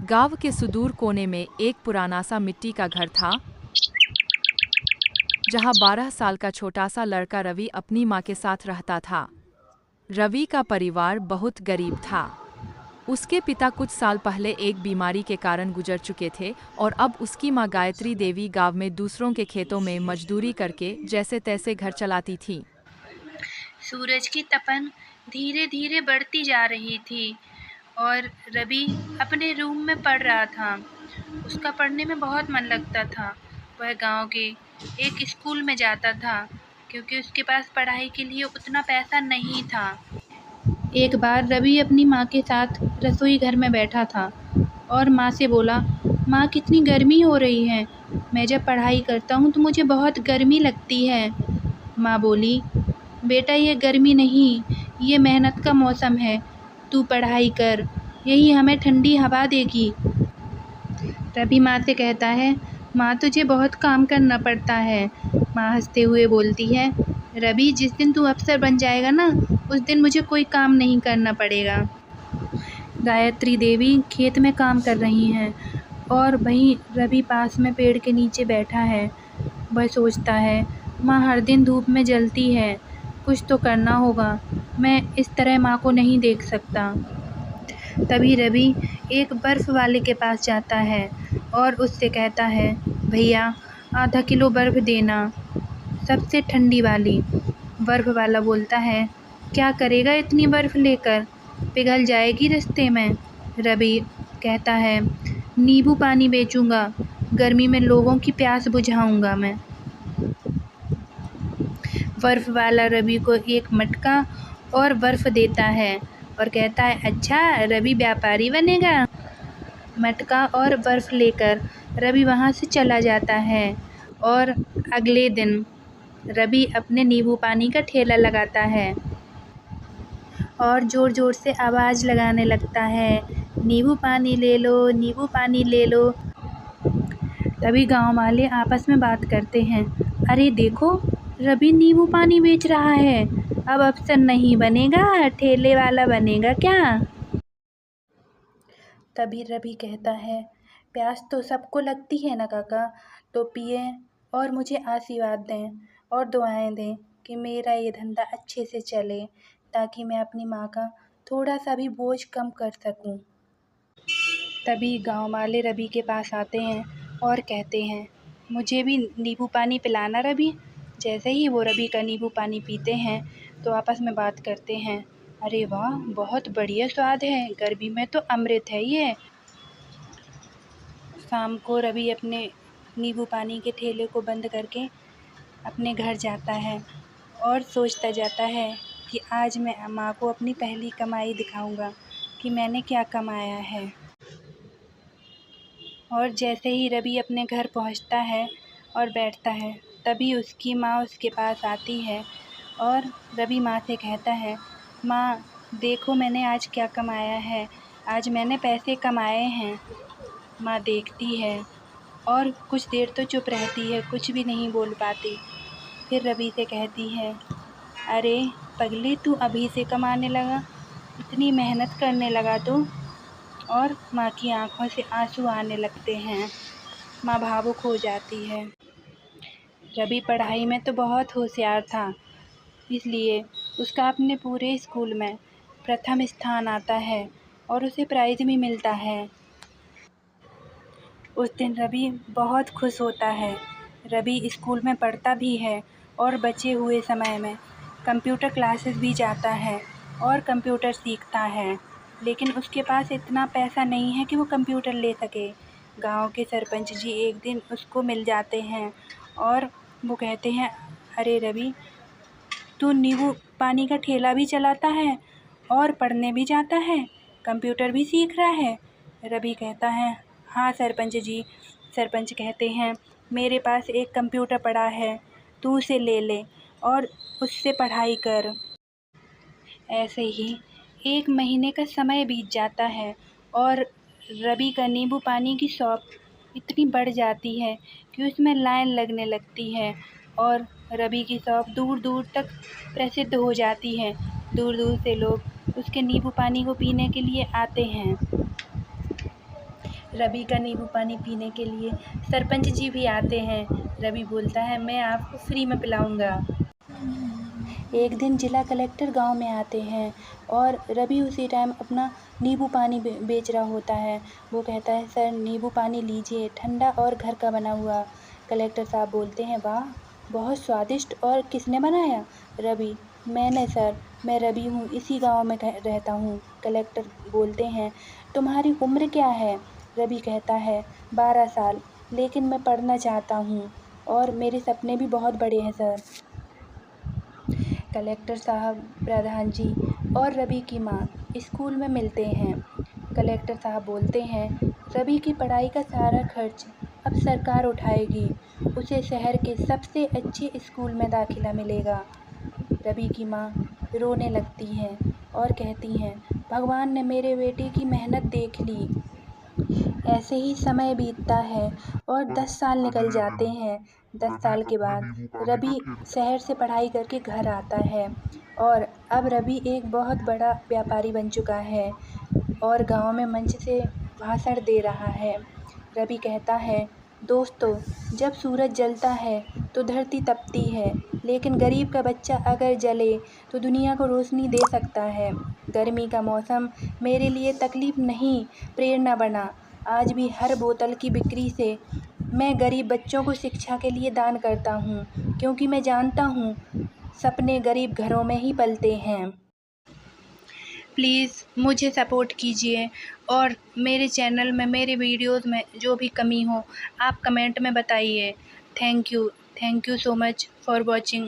गांव के सुदूर कोने में एक पुराना सा मिट्टी का घर था, जहां 12 साल का छोटा सा लड़का रवि अपनी मां के साथ रहता था। रवि का परिवार बहुत गरीब था। उसके पिता कुछ साल पहले एक बीमारी के कारण गुजर चुके थे और अब उसकी मां गायत्री देवी गांव में दूसरों के खेतों में मजदूरी करके जैसे तैसे घर चलाती थी। सूरज की तपन धीरे धीरे बढ़ती जा रही थी और रवि अपने रूम में पढ़ रहा था। उसका पढ़ने में बहुत मन लगता था। वह गांव के एक स्कूल में जाता था क्योंकि उसके पास पढ़ाई के लिए उतना पैसा नहीं था। एक बार रवि अपनी माँ के साथ रसोई घर में बैठा था और माँ से बोला, माँ कितनी गर्मी हो रही है। मैं जब पढ़ाई करता हूँ तो मुझे बहुत गर्मी लगती है। माँ बोली, बेटा ये गर्मी नहीं, ये मेहनत का मौसम है। तू पढ़ाई कर, यही हमें ठंडी हवा देगी। रवि माँ से कहता है, माँ तुझे बहुत काम करना पड़ता है। माँ हंसते हुए बोलती है, रवि जिस दिन तू अफसर बन जाएगा ना, उस दिन मुझे कोई काम नहीं करना पड़ेगा। गायत्री देवी खेत में काम कर रही हैं और वहीं रवि पास में पेड़ के नीचे बैठा है। वह सोचता है, माँ हर दिन धूप में जलती है, कुछ तो करना होगा। मैं इस तरह माँ को नहीं देख सकता। तभी रवि एक बर्फ़ वाले के पास जाता है और उससे कहता है, भैया आधा किलो बर्फ़ देना, सबसे ठंडी वाली। बर्फ़ वाला बोलता है, क्या करेगा इतनी बर्फ़ लेकर, पिघल जाएगी रास्ते में। रवि कहता है, नींबू पानी बेचूंगा, गर्मी में लोगों की प्यास बुझाऊंगा मैं। बर्फ़ वाला रवि को एक मटका और बर्फ़ देता है और कहता है, अच्छा रवि व्यापारी बनेगा। मटका और बर्फ़ लेकर रवि वहाँ से चला जाता है और अगले दिन रवि अपने नींबू पानी का ठेला लगाता है और ज़ोर ज़ोर से आवाज़ लगाने लगता है, नींबू पानी ले लो, नींबू पानी ले लो। तभी गांव वाले आपस में बात करते हैं, अरे देखो रवि नींबू पानी बेच रहा है, अब अफसर नहीं बनेगा, ठेले वाला बनेगा क्या। तभी रवि कहता है, प्यास तो सबको लगती है ना काका, तो पिए और मुझे आशीर्वाद दें और दुआएं दें कि मेरा ये धंधा अच्छे से चले, ताकि मैं अपनी माँ का थोड़ा सा भी बोझ कम कर सकूं। तभी गांव वाले रवि के पास आते हैं और कहते हैं, मुझे भी नींबू पानी पिलाना रवि। जैसे ही वो रवि का नींबू पानी पीते हैं तो आपस में बात करते हैं, अरे वाह बहुत बढ़िया स्वाद है, गर्मी में तो अमृत है ये। शाम को रवि अपने नींबू पानी के ठेले को बंद करके अपने घर जाता है और सोचता जाता है कि आज मैं माँ को अपनी पहली कमाई दिखाऊंगा कि मैंने क्या कमाया है। और जैसे ही रवि अपने घर पहुंचता है और बैठता है, तभी उसकी माँ उसके पास आती है और रवि माँ से कहता है, माँ देखो मैंने आज क्या कमाया है, आज मैंने पैसे कमाए हैं। माँ देखती है और कुछ देर तो चुप रहती है, कुछ भी नहीं बोल पाती। फिर रवि से कहती है, अरे पगली तू अभी से कमाने लगा, इतनी मेहनत करने लगा तू। और माँ की आंखों से आंसू आने लगते हैं। माँ भावुक हो जाती है। रवि पढ़ाई में तो बहुत होशियार था, इसलिए उसका अपने पूरे स्कूल में प्रथम स्थान आता है और उसे प्राइज़ भी मिलता है। उस दिन रवि बहुत खुश होता है। रवि स्कूल में पढ़ता भी है और बचे हुए समय में कंप्यूटर क्लासेस भी जाता है और कंप्यूटर सीखता है, लेकिन उसके पास इतना पैसा नहीं है कि वो कंप्यूटर ले सके। गांव के सरपंच जी एक दिन उसको मिल जाते हैं और वो कहते हैं, अरे रवि तू नींबू पानी का ठेला भी चलाता है और पढ़ने भी जाता है, कंप्यूटर भी सीख रहा है। रवि कहता है, हाँ सरपंच जी। सरपंच कहते हैं, मेरे पास एक कंप्यूटर पड़ा है, तू उसे ले ले और उससे पढ़ाई कर। ऐसे ही 1 महीने का समय बीत जाता है और रवि का नींबू पानी की शॉप इतनी बढ़ जाती है कि उसमें लाइन लगने लगती है और रवि की शॉप दूर दूर तक प्रसिद्ध हो जाती है। दूर दूर से लोग उसके नींबू पानी को पीने के लिए आते हैं। रवि का नींबू पानी पीने के लिए सरपंच जी भी आते हैं। रवि बोलता है, मैं आपको फ्री में पिलाऊंगा। एक दिन जिला कलेक्टर गांव में आते हैं और रवि उसी टाइम अपना नींबू पानी बेच रहा होता है। वो कहता है, सर नींबू पानी लीजिए, ठंडा और घर का बना हुआ। कलेक्टर साहब बोलते हैं, वाह बहुत स्वादिष्ट, और किसने बनाया? रवि, मैंने सर, मैं रवि हूँ, इसी गांव में रहता हूँ। कलेक्टर बोलते हैं, तुम्हारी उम्र क्या है? रवि कहता है, 12 साल, लेकिन मैं पढ़ना चाहता हूँ और मेरे सपने भी बहुत बड़े हैं सर। कलेक्टर साहब, प्रधान जी और रवि की माँ स्कूल में मिलते हैं। कलेक्टर साहब बोलते हैं, रवि की पढ़ाई का सारा खर्च अब सरकार उठाएगी, उसे शहर के सबसे अच्छे स्कूल में दाखिला मिलेगा। रवि की माँ रोने लगती हैं और कहती हैं, भगवान ने मेरे बेटे की मेहनत देख ली। ऐसे ही समय बीतता है और 10 साल निकल जाते हैं। 10 साल के बाद रवि शहर से पढ़ाई करके घर आता है और अब रवि एक बहुत बड़ा व्यापारी बन चुका है और गांव में मंच से भाषण दे रहा है। रवि कहता है, दोस्तों, जब सूरज जलता है तो धरती तपती है, लेकिन गरीब का बच्चा अगर जले तो दुनिया को रोशनी दे सकता है। गर्मी का मौसम मेरे लिए तकलीफ नहीं, प्रेरणा बना। आज भी हर बोतल की बिक्री से मैं गरीब बच्चों को शिक्षा के लिए दान करता हूँ, क्योंकि मैं जानता हूँ सपने गरीब घरों में ही पलते हैं। प्लीज़ मुझे सपोर्ट कीजिए और मेरे चैनल में, मेरे वीडियोज़ में जो भी कमी हो आप कमेंट में बताइए। Thank you so much for watching.